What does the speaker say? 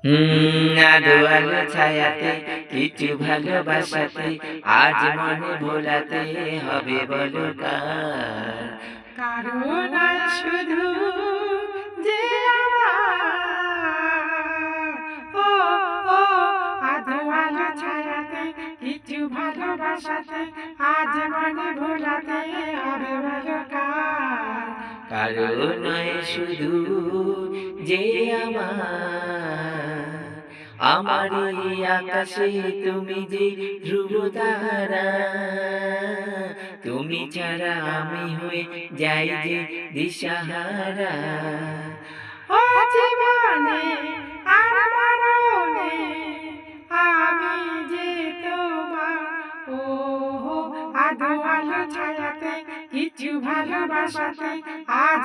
আলো আলো ছায়াতে কিছু ভালোবাসাতে আজ মনে ভোলাতে হবে বলো কার। কারণ আজ শুধু যে আমার ও ও আধো আলো ছায়াতে কিছু ভালোবাসাতে আজ মনে ভোলাতে হবে ভালো কার। কারো নয় শুধু যে আমার, আমার এই আকাশে তুমি যে ধ্রুব তারা, তুমি ছাড়া আমি হয়ে যাই যে দিশাহারা। ও জীবনে আর মরণে আমি যে তোমার ও আধো আলো ছায়াতে কিছু ভালোবাসাতে আজ